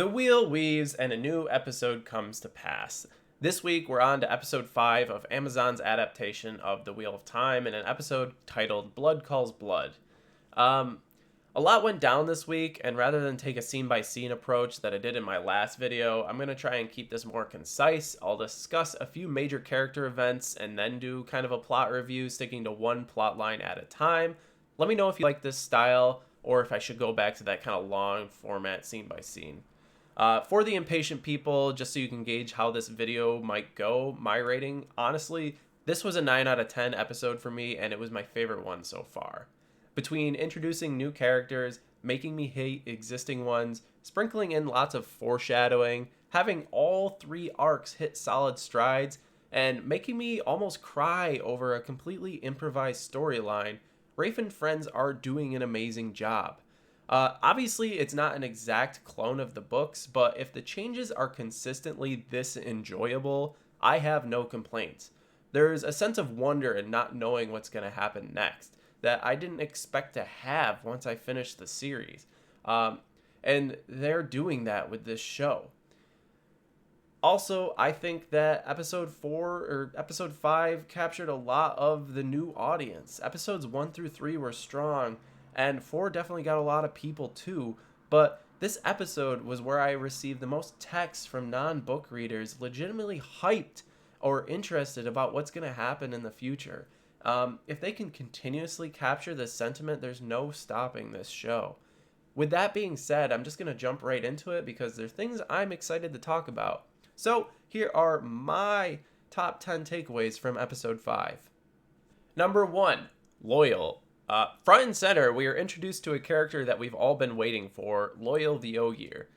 The wheel weaves and a new episode comes to pass. This week we're on to episode 5 of Amazon's adaptation of The Wheel of Time in an episode titled Blood Calls Blood. Um, a lot went down this week, and rather than take a scene by scene approach that I did in my last video, I'm going to try and keep this more concise. I'll discuss a few major character events and then do kind of a plot review, sticking to one plot line at a time. Let me know if you like this style or if I should go back to that kind of long format scene by scene. For the impatient people, just so you can gauge how this video might go, my rating, honestly, this was a 9 out of 10 episode for me, and it was my favorite one so far. Between introducing new characters, making me hate existing ones, sprinkling in lots of foreshadowing, having all 3 arcs hit solid strides, and making me almost cry over a completely improvised storyline, Rafe and Friends are doing an amazing job. Obviously, it's not an exact clone of the books, but if the changes are consistently this enjoyable, I have no complaints. There's a sense of wonder in not knowing what's going to happen next that I didn't expect to have once I finished the series. And they're doing that with this show. Also, I think that episode 4 or episode 5 captured a lot of the new audience. Episodes 1 through 3 were strong, and 4 definitely got a lot of people too, but this episode was where I received the most texts from non-book readers legitimately hyped or interested about what's going to happen in the future. If they can continuously capture this sentiment, there's no stopping this show. With that being said, I'm just going to jump right into it because there's things I'm excited to talk about. So here are my top 10 takeaways from episode 5. Number 1, Loyal. Front and center, we are introduced to a character that we've all been waiting for, Loyal the Ogier.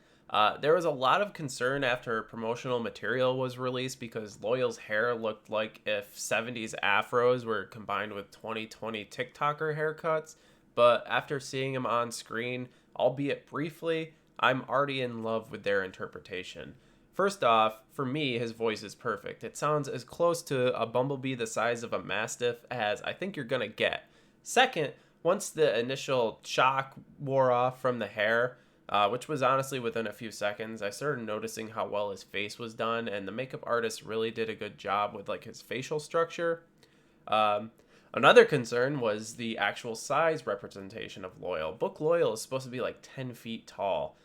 There was a lot of concern after promotional material was released because Loyal's hair looked like if 70s afros were combined with 2020 TikToker haircuts, but after seeing him on screen, albeit briefly, I'm already in love with their interpretation. First off, for me, his voice is perfect. It sounds as close to a bumblebee the size of a mastiff as I think you're gonna get. Second, once the initial shock wore off from the hair, which was honestly within a few seconds, I started noticing how well his face was done, and the makeup artist really did a good job with like his facial structure. Another concern was the actual size representation of Loyal. Book Loyal is supposed to be like 10 feet tall,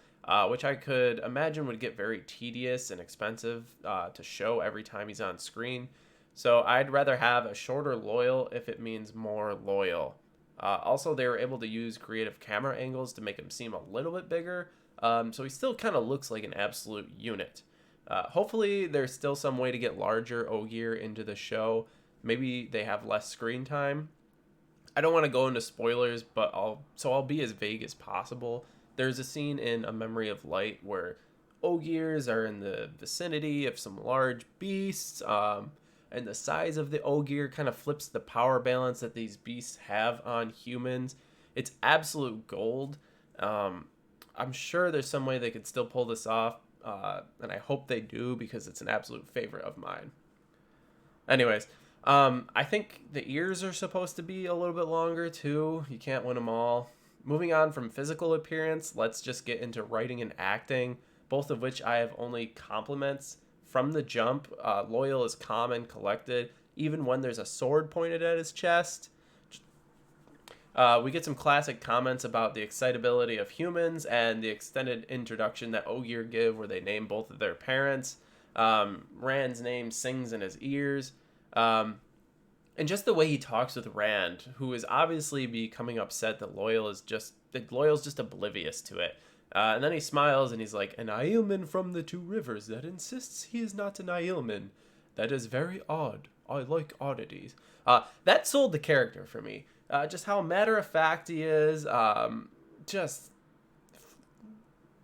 which I could imagine would get very tedious and expensive to show every time he's on screen. So I'd rather have a shorter Loyal if it means more loyal. Also, they were able to use creative camera angles to make him seem a little bit bigger, so he still kind of looks like an absolute unit. Hopefully, there's still some way to get larger Ogier into the show. Maybe they have less screen time. I don't want to go into spoilers, but I'll be as vague as possible. There's a scene in A Memory of Light where Ogiers are in the vicinity of some large beasts, and the size of the Ogier kind of flips the power balance that these beasts have on humans. It's absolute gold. I'm sure there's some way they could still pull this off, and I hope they do because it's an absolute favorite of mine. Anyways, I think the ears are supposed to be a little bit longer too. You can't win them all. Moving on from physical appearance, let's just get into writing and acting, both of which I have only compliments. From the jump, Loyal is calm and collected, even when there's a sword pointed at his chest. We get some classic comments about the excitability of humans and the extended introduction that Ogier give where they name both of their parents. Rand's name sings in his ears. And just the way he talks with Rand, who is obviously becoming upset that Loyal's just oblivious to it. And then he smiles and he's like, an Aielman from the Two Rivers that insists he is not an Aielman. That is very odd. I like oddities. That sold the character for me. Just how matter-of-fact he is.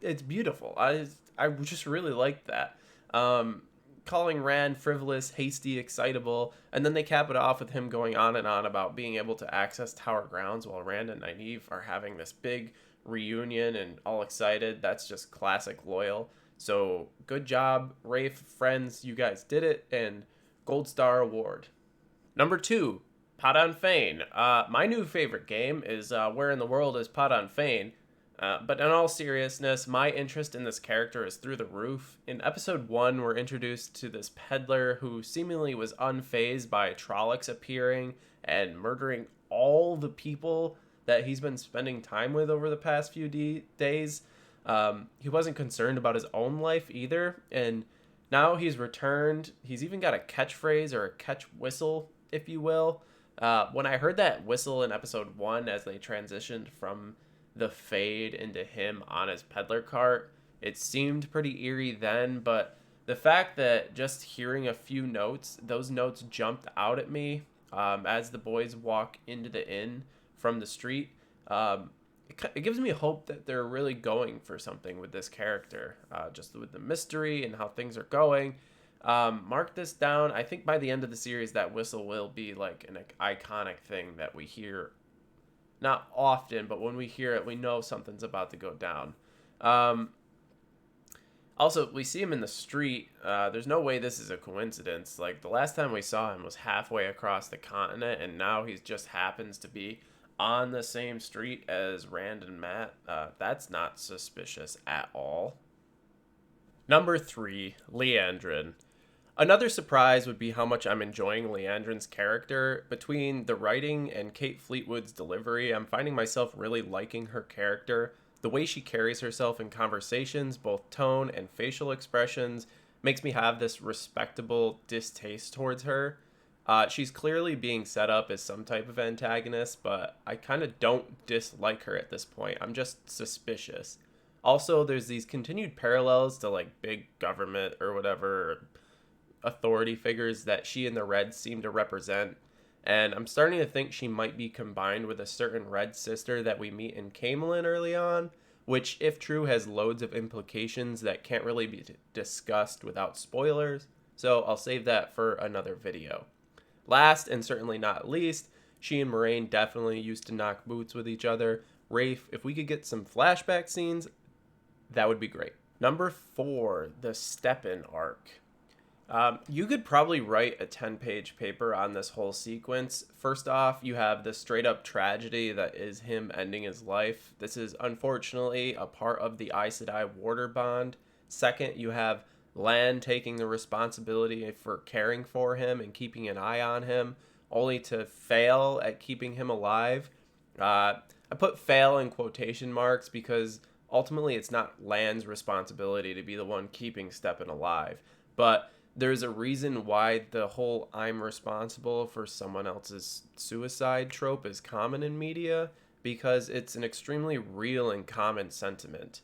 It's beautiful. I just really like that. Calling Rand frivolous, hasty, excitable, and then they cap it off with him going on and on about being able to access Tower Grounds while Rand and Nynaeve are having this big reunion and all excited. That's just classic Loyal. So good job, Rafe, Friends, you guys did it, and Gold Star Award. Number 2, Pod on Fane. My new favorite game is Where in the World is Pod on Fane? But in all seriousness, my interest in this character is through the roof. In episode 1, we're introduced to this peddler who seemingly was unfazed by Trollocs appearing and murdering all the people that he's been spending time with over the past few days. He wasn't concerned about his own life either, and now he's returned. He's even got a catchphrase or a catch whistle, if you will. When I heard that whistle in episode 1 as they transitioned from the fade into him on his peddler cart, it seemed pretty eerie then, but the fact that just hearing a few notes, those notes jumped out at me as the boys walk into the inn from the street. It gives me hope that they're really going for something with this character, just with the mystery and how things are going. Mark this down. I think by the end of the series, that whistle will be like an iconic thing that we hear. Not often, but when we hear it, we know something's about to go down. Also, we see him in the street. There's no way this is a coincidence. Like, the last time we saw him was halfway across the continent, and now he just happens to be on the same street as Rand and Matt. That's not suspicious at all. Number 3, Leandrin. Another surprise would be how much I'm enjoying Leandrin's character. Between the writing and Kate Fleetwood's delivery, I'm finding myself really liking her character. The way she carries herself in conversations, both tone and facial expressions, makes me have this respectable distaste towards her. She's clearly being set up as some type of antagonist, but I kind of don't dislike her at this point. I'm just suspicious. Also, there's these continued parallels to like big government or whatever, authority figures that she and the Reds seem to represent, and I'm starting to think she might be combined with a certain Red sister that we meet in Camelin early on, which, if true, has loads of implications that can't really be discussed without spoilers, so I'll save that for another video. Last, and certainly not least, she and Moraine definitely used to knock boots with each other. Rafe, if we could get some flashback scenes, that would be great. Number 4, the Steppen arc. You could probably write a 10-page paper on this whole sequence. First off, you have the straight-up tragedy that is him ending his life. This is unfortunately a part of the Aes Sedai Warder bond. Second, you have Lan taking the responsibility for caring for him and keeping an eye on him, only to fail at keeping him alive. I put fail in quotation marks because ultimately it's not Lan's responsibility to be the one keeping Steppen alive. But there's a reason why the whole I'm responsible for someone else's suicide trope is common in media, because it's an extremely real and common sentiment.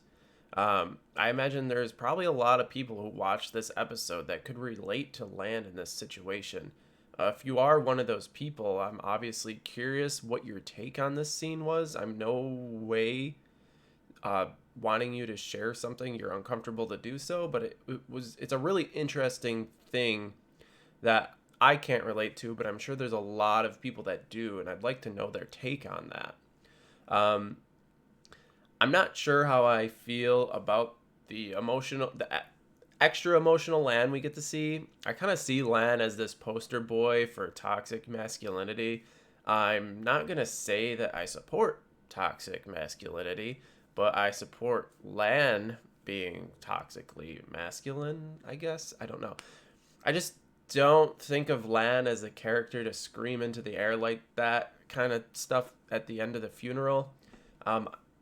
I imagine there's probably a lot of people who watch this episode that could relate to Lan in this situation. If you are one of those people, I'm obviously curious what your take on this scene was. I'm no way wanting you to share something you're uncomfortable to do so, but it's a really interesting thing that I can't relate to, but I'm sure there's a lot of people that do, and I'd like to know their take on that. I'm not sure how I feel about the extra emotional Lan we get to see. I kind of see Lan as this poster boy for toxic masculinity. I'm not gonna say that I support toxic masculinity, but I support Lan being toxically masculine, I guess. I don't know. I just don't think of Lan as a character to scream into the air like that kind of stuff at the end of the funeral.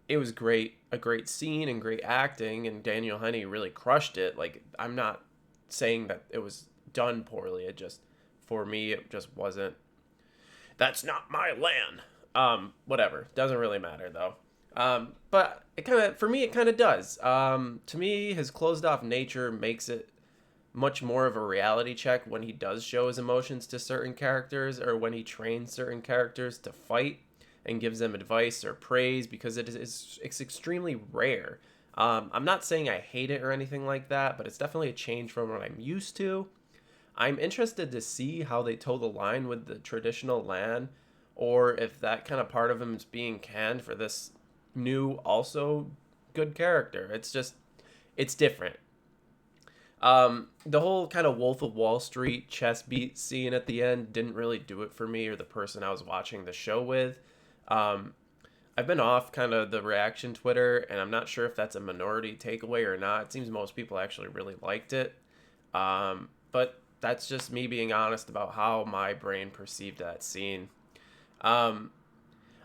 It was a great scene and great acting, and Daniel Henney really crushed it. Like, I'm not saying that it was done poorly. For me, it just wasn't. That's not my Lan. Whatever. Doesn't really matter, though. But for me, it kind of does. To me, his closed off nature makes it much more of a reality check when he does show his emotions to certain characters, or when he trains certain characters to fight and gives them advice or praise, because it's extremely rare. I'm not saying I hate it or anything like that, but it's definitely a change from what I'm used to. I'm interested to see how they toe the line with the traditional Lan, or if that kind of part of him is being canned for this new, also good character. It's different. The whole kind of Wolf of Wall Street chess beat scene at the end didn't really do it for me or the person I was watching the show with. I've been off kind of the reaction Twitter, and I'm not sure if that's a minority takeaway or not. It seems most people actually really liked it. But that's just me being honest about how my brain perceived that scene. Um,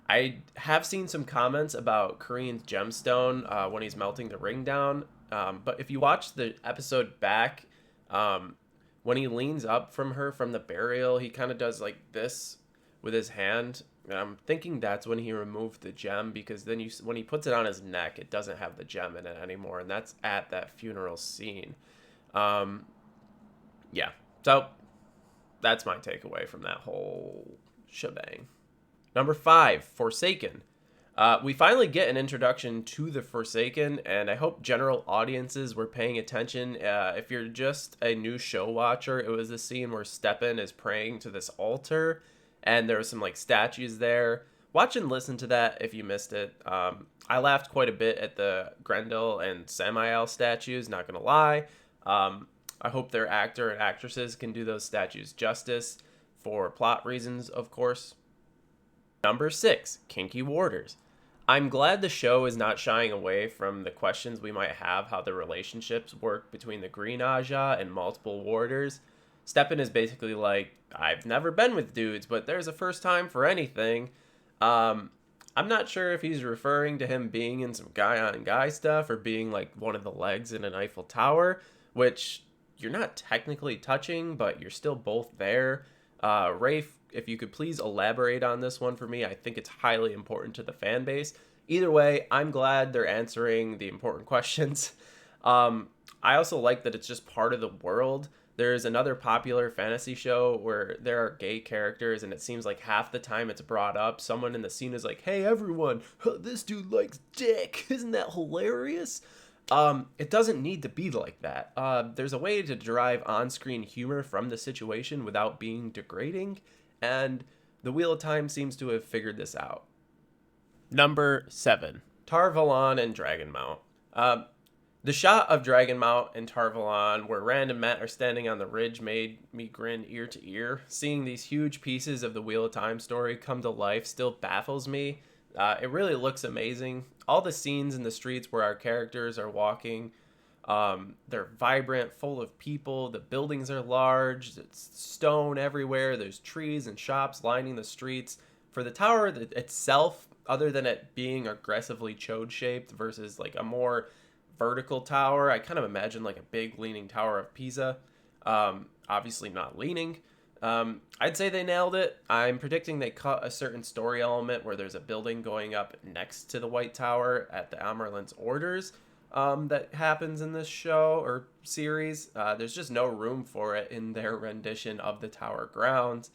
I have seen some comments about Korean's gemstone when he's melting the ring down. But if you watch the episode back, um, when he leans up from her from the burial, he kind of does like this with his hand. And I'm thinking that's when he removed the gem, because then when he puts it on his neck, it doesn't have the gem in it anymore, and that's at that funeral scene. Um, yeah, so that's my takeaway from that whole shebang. Number 5, Forsaken. We finally get an introduction to the Forsaken, and I hope general audiences were paying attention. If you're just a new show watcher, it was the scene where Stepan is praying to this altar, and there were some like statues there. Watch and listen to that if you missed it. I laughed quite a bit at the Grendel and Samael statues, not gonna lie. I hope their actor and actresses can do those statues justice for plot reasons, of course. Number 6, Kinky Warders. I'm glad the show is not shying away from the questions we might have how the relationships work between the Green Aja and multiple warders. Stepan is basically like, I've never been with dudes, but there's a first time for anything. I'm not sure if he's referring to him being in some guy-on-guy stuff or being like one of the legs in an Eiffel Tower, which you're not technically touching, but you're still both there. Rafe, if you could please elaborate on this one for me, I think it's highly important to the fan base. Either way, I'm glad they're answering the important questions. I also like that it's just part of the world. There's another popular fantasy show where there are gay characters, and it seems like half the time it's brought up, someone in the scene is like, hey, everyone, this dude likes dick. Isn't that hilarious? It doesn't need to be like that. There's a way to derive on-screen humor from the situation without being degrading, and the Wheel of Time seems to have figured this out. Number 7, Tarvalon and Dragonmount. The shot of Dragonmount and Tarvalon where Rand and Matt are standing on the ridge made me grin ear to ear. Seeing these huge pieces of the Wheel of Time story come to life still baffles me. It really looks amazing. All the scenes in the streets where our characters are walking, they're vibrant, full of people. The buildings are large. It's stone everywhere. There's trees and shops lining the streets. For the tower itself, other than it being aggressively chode-shaped versus like a more vertical tower, I kind of imagine like a big leaning Tower of Pisa. Obviously not leaning. I'd say they nailed it. I'm predicting they cut a certain story element where there's a building going up next to the White Tower at the Amaryllis orders that happens in this show or series. There's just no room for it in their rendition of the tower grounds.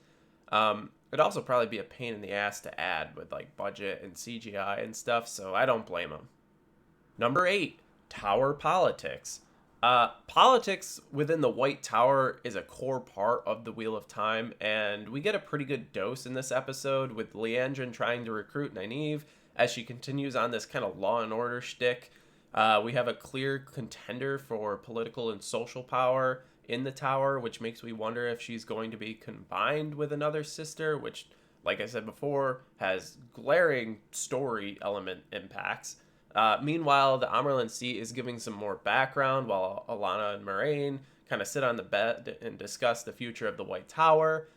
It'd also probably be a pain in the ass to add with like budget and CGI and stuff, so I don't blame them. Number 8, Tower Politics. Politics within the White Tower is a core part of the Wheel of Time, and we get a pretty good dose in this episode with Leandra trying to recruit Nynaeve as she continues on this kind of law and order shtick. We have a clear contender for political and social power in the tower, which makes me wonder if she's going to be combined with another sister, which, like I said before, has glaring story element impacts. Meanwhile, the Amaryllis Seat is giving some more background while Alana and Moraine kind of sit on the bed and discuss the future of the White Tower.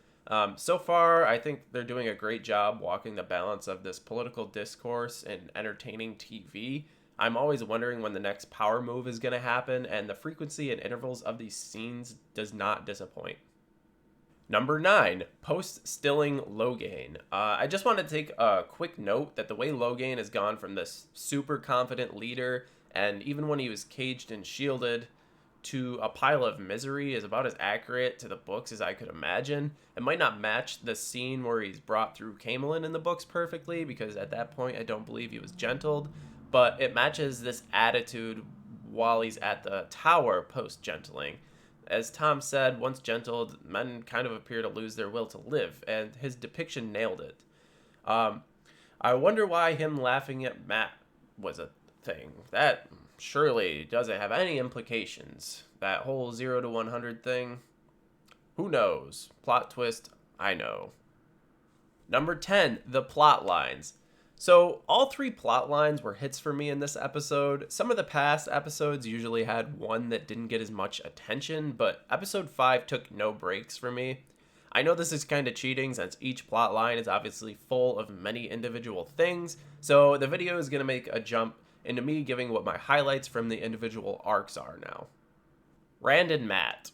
So far, I think they're doing a great job walking the balance of this political discourse and entertaining TV. I'm always wondering when the next power move is going to happen, and the frequency and intervals of these scenes does not disappoint. Number 9, post-stilling Logain. I just want to take a quick note that the way Logain has gone from this super confident leader, and even when he was caged and shielded, to a pile of misery is about as accurate to the books as I could imagine. It might not match the scene where he's brought through Camelin in the books perfectly, because at that point I don't believe he was gentled, but it matches this attitude while he's at the tower post-gentling. As Tom said, once gentled, men kind of appear to lose their will to live, and his depiction nailed it. I wonder why him laughing at Matt was a thing. That surely doesn't have any implications. That whole 0 to 100 thing, who knows? Plot twist, I know. Number 10, the plot lines. So, all three plot lines were hits for me in this episode. Some of the past episodes usually had one that didn't get as much attention, but episode 5 took no breaks for me. I know this is kind of cheating since each plot line is obviously full of many individual things, so the video is going to make a jump into me giving what my highlights from the individual arcs are now. Rand and Matt.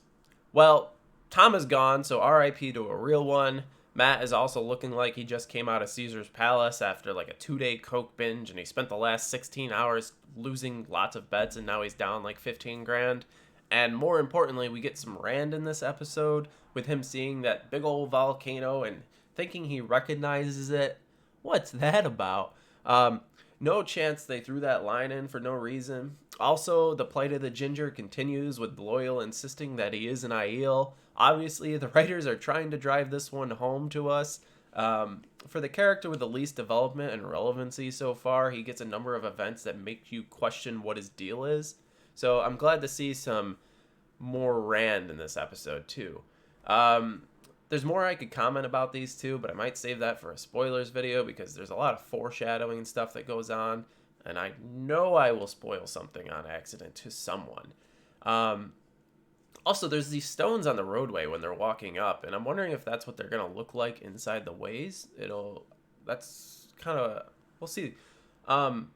Well, Tom is gone, so RIP to a real one. Matt is also looking like he just came out of Caesar's Palace after like a 2-day coke binge, and he spent the last 16 hours losing lots of bets, and now he's down like 15 grand. And more importantly, we get some Rand in this episode with him seeing that big old volcano and thinking he recognizes it. What's that about? No chance they threw that line in for no reason. Also, the plight of the ginger continues with Loyal insisting that he is an Aiel. Obviously, the writers are trying to drive this one home to us. For the character with the least development and relevancy so far, he gets a number of events that make you question what his deal is. So I'm glad to see some more Rand in this episode too. There's more I could comment about these two, but I might save that for a spoilers video because there's a lot of foreshadowing and stuff that goes on, and I know I will spoil something on accident to someone. Also, there's these stones on the roadway when they're walking up, and I'm wondering if that's what they're going to look like inside the ways. That's kind of, we'll see. And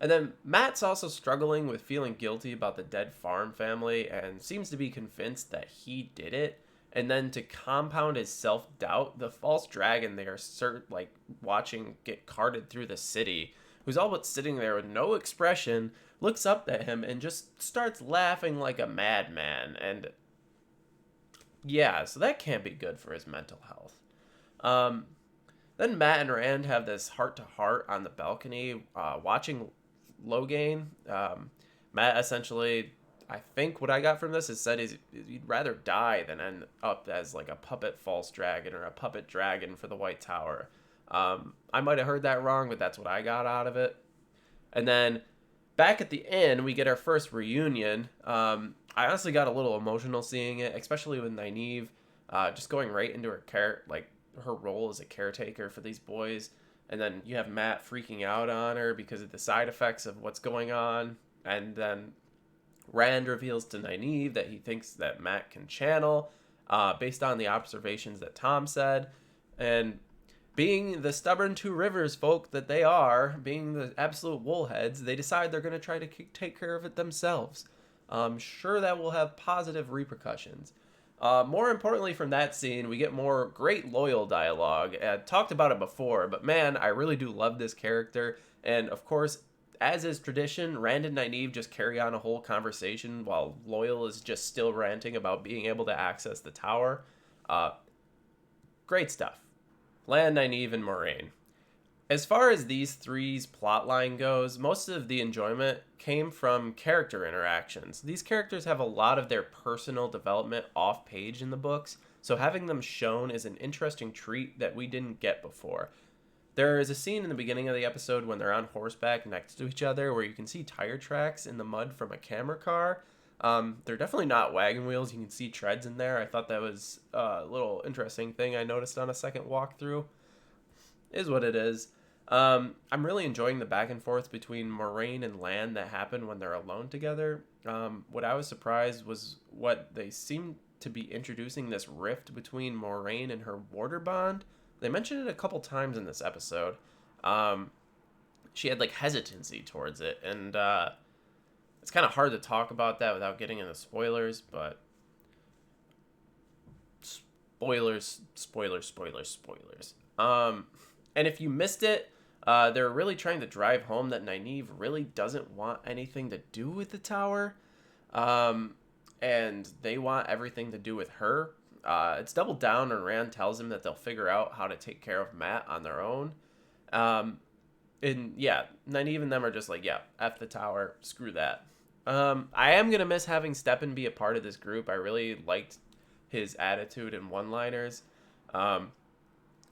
then Matt's also struggling with feeling guilty about the dead farm family and seems to be convinced that he did it. And then to compound his self-doubt, the false dragon they are watching get carted through the city, who's all but sitting there with no expression, looks up at him and just starts laughing like a madman. And yeah, so that can't be good for his mental health. Then Matt and Rand have this heart-to-heart on the balcony watching Logain. Matt essentially, I think what I got from this is said he'd rather die than end up as like a puppet false dragon or a puppet dragon for the White Tower. I might have heard that wrong, but that's what I got out of it. And then back at the inn, we get our first reunion. I honestly got a little emotional seeing it, especially with Nynaeve just going right into her role as a caretaker for these boys. And then you have Matt freaking out on her because of the side effects of what's going on. And then Rand reveals to Nynaeve that he thinks that Matt can channel based on the observations that Tom said. And being the stubborn Two Rivers folk that they are, being the absolute woolheads, they decide they're going to try to take care of it themselves. I'm sure that will have positive repercussions. More importantly from that scene, we get more great Loyal dialogue. I talked about it before, but man, I really do love this character. And of course, as is tradition, Rand and Nynaeve just carry on a whole conversation while Loyal is just still ranting about being able to access the tower. Great stuff. Lan, Nynaeve, and Moiraine. As far as these three's plotline goes, most of the enjoyment came from character interactions. These characters have a lot of their personal development off-page in the books, so having them shown is an interesting treat that we didn't get before. There is a scene in the beginning of the episode when they're on horseback next to each other where you can see tire tracks in the mud from a camera car. They're definitely not wagon wheels. You can see treads in there. I thought that was a little interesting thing I noticed on a second walkthrough. Is what it is. I'm really enjoying the back and forth between Moiraine and Lan that happen when they're alone together. What I was surprised was what they seemed to be introducing this rift between Moiraine and her warder bond. They mentioned it a couple times in this episode. She had like hesitancy towards it, and it's kind of hard to talk about that without getting into spoilers, but spoilers. And if you missed it, they're really trying to drive home that Nynaeve really doesn't want anything to do with the tower, and they want everything to do with her. It's doubled down, and Rand tells him that they'll figure out how to take care of Matt on their own. And yeah, Nynaeve and them are just like, yeah, F the tower, screw that. I am going to miss having Steppen be a part of this group. I really liked his attitude and one-liners.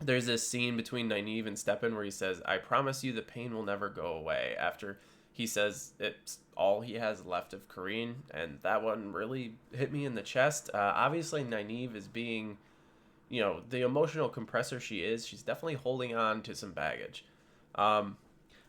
There's this scene between Nynaeve and Steppen where he says, "I promise you the pain will never go away," after he says it's all he has left of Kareen, and that one really hit me in the chest. Obviously, Nynaeve is being, the emotional compressor she is. She's definitely holding on to some baggage.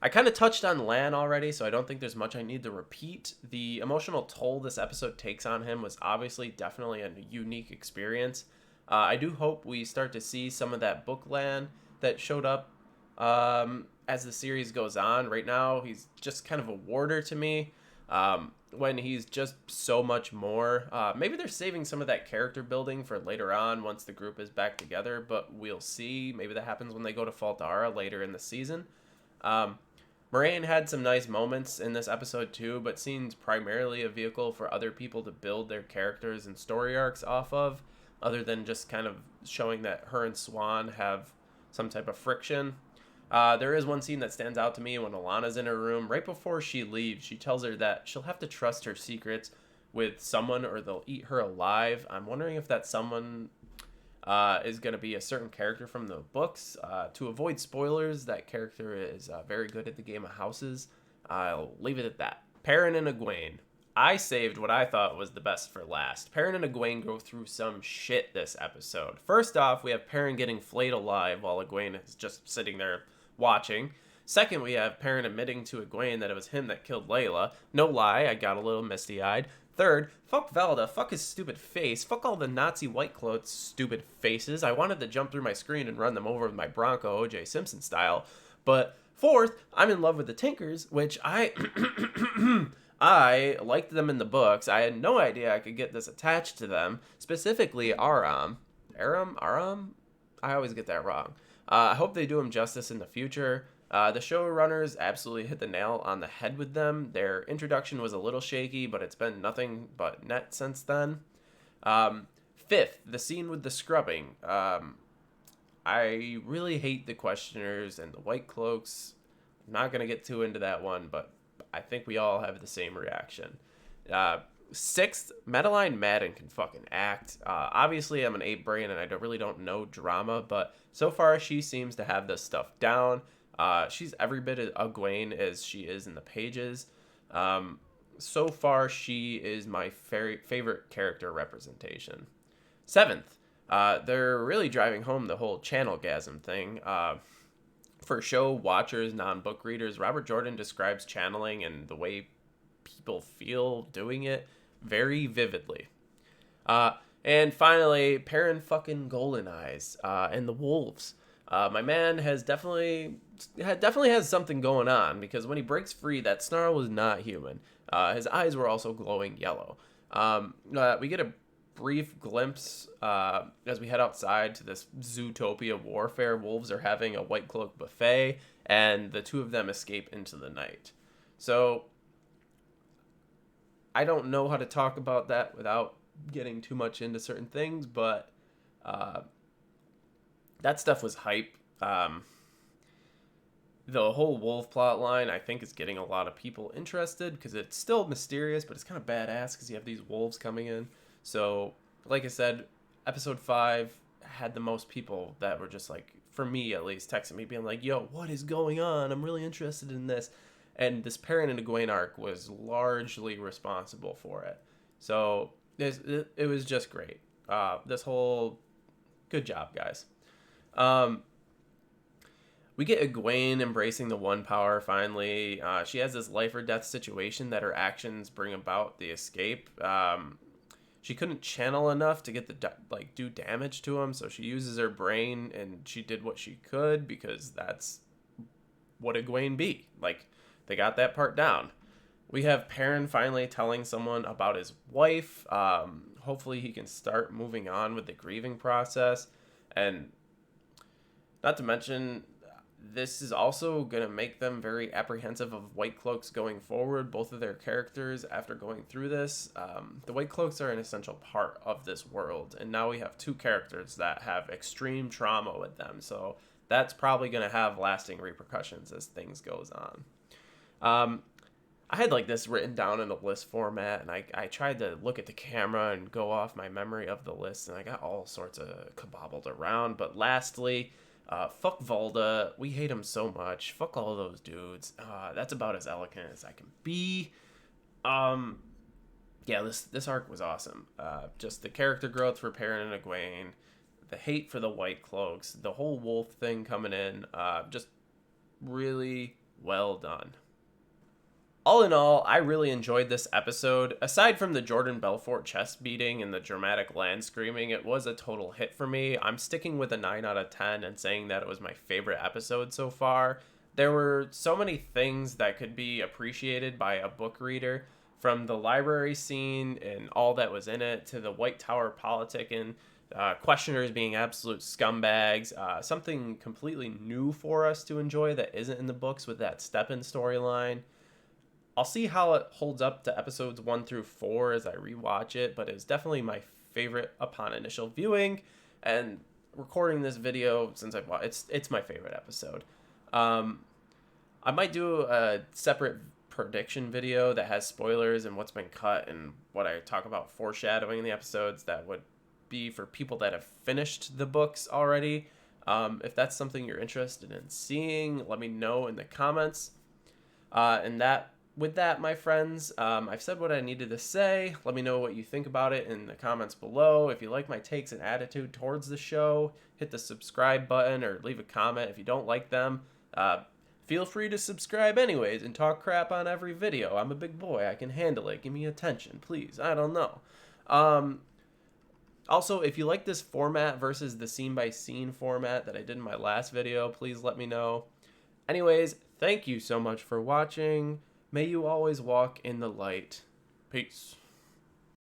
I kind of touched on Lan already, so I don't think there's much I need to repeat. The emotional toll this episode takes on him was obviously definitely a unique experience. I do hope we start to see some of that book Lan that showed up as the series goes on. Right now, he's just kind of a warder to me. When he's just so much more. Maybe they're saving some of that character building for later on once the group is back together, but we'll see. Maybe that happens when they go to Faldara later in the season. Moraine had some nice moments in this episode too, but seems primarily a vehicle for other people to build their characters and story arcs off of, other than just kind of showing that her and Swan have some type of friction. There is one scene that stands out to me when Alana's in her room. Right before she leaves, she tells her that she'll have to trust her secrets with someone or they'll eat her alive. I'm wondering if that someone is going to be a certain character from the books. To avoid spoilers, that character is very good at the game of houses. I'll leave it at that. Perrin and Egwene. I saved what I thought was the best for last. Perrin and Egwene go through some shit this episode. First off, we have Perrin getting flayed alive while Egwene is just sitting there watching. Second, we have Perrin admitting to Egwene that it was him that killed Layla. No lie, I got a little misty-eyed. Third, fuck Valda, fuck his stupid face, fuck all the Nazi white clothes stupid faces. I wanted to jump through my screen and run them over with my Bronco O.J. Simpson style. But fourth, I'm in love with the Tinkers, which I liked them in the books. I had no idea I could get this attached to them, specifically Aram. Aram? I always get that wrong. I hope they do him justice in the future. The showrunners absolutely hit the nail on the head with them. Their introduction was a little shaky, but it's been nothing but net since then. Fifth, the scene with the scrubbing. I really hate the questioners and the white cloaks. I'm not going to get too into that one, but I think we all have the same reaction. Sixth, Madeline Madden can fucking act. Obviously, I'm an 8-brain and I really don't know drama, but so far she seems to have this stuff down. She's every bit as Egwene as she is in the pages. So far, she is my favorite character representation. Seventh, they're really driving home the whole channelgasm thing. For show watchers, non-book readers, Robert Jordan describes channeling and the way people feel doing it very vividly. And finally, Perrin fucking Golden Eyes and the wolves. My man definitely has something going on, because when he breaks free, that snarl was not human. His eyes were also glowing yellow. We get a brief glimpse as we head outside to this Zootopia warfare. Wolves are having a white cloak buffet, and the two of them escape into the night. So I don't know how to talk about that without getting too much into certain things, but that stuff was hype. The whole wolf plot line, I think, is getting a lot of people interested because it's still mysterious, but it's kind of badass because you have these wolves coming in. So, like I said, episode 5 had the most people that were just like, for me at least, texting me being like, yo, what is going on? I'm really interested in this. And this Perrin and Egwene arc was largely responsible for it. So, it was just great. Good job, guys. We get Egwene embracing the One Power finally. She has this life or death situation that her actions bring about the escape. She couldn't channel enough to get do damage to him, so she uses her brain, and she did what she could because that's what Egwene be. They got that part down. We have Perrin finally telling someone about his wife. Hopefully he can start moving on with the grieving process. And not to mention, this is also going to make them very apprehensive of White Cloaks going forward. Both of their characters, after going through this, the White Cloaks are an essential part of this world. And now we have two characters that have extreme trauma with them. So that's probably going to have lasting repercussions as things goes on. I had this written down in a list format, and I tried to look at the camera and go off my memory of the list, and I got all sorts of kabobbled around. But lastly, fuck Valda. We hate him so much. Fuck all those dudes. That's about as eloquent as I can be. Yeah, this arc was awesome. Just the character growth for Perrin and Egwene, the hate for the White Cloaks, the whole wolf thing coming in, just really well done. All in all, I really enjoyed this episode. Aside from the Jordan Belfort chest beating and the dramatic land screaming, it was a total hit for me. I'm sticking with a 9 out of 10 and saying that it was my favorite episode so far. There were so many things that could be appreciated by a book reader, from the library scene and all that was in it to the White Tower politicking, questioners being absolute scumbags, something completely new for us to enjoy that isn't in the books with that Steppen storyline. I'll see how it holds up to episodes 1 through 4 as I rewatch it, but it's definitely my favorite upon initial viewing, and recording this video since I've watched it's my favorite episode. I might do a separate prediction video that has spoilers and what's been cut and what I talk about foreshadowing in the episodes. That would be for people that have finished the books already. If that's something you're interested in seeing, let me know in the comments. With that, my friends, I've said what I needed to say. Let me know what you think about it in the comments below. If you like my takes and attitude towards the show, hit the subscribe button or leave a comment. If you don't like them, feel free to subscribe anyways and talk crap on every video. I'm a big boy. I can handle it. Give me attention, please. I don't know. Also, if you like this format versus the scene-by-scene format that I did in my last video, please let me know. Anyways, thank you so much for watching. May you always walk in the light. Peace.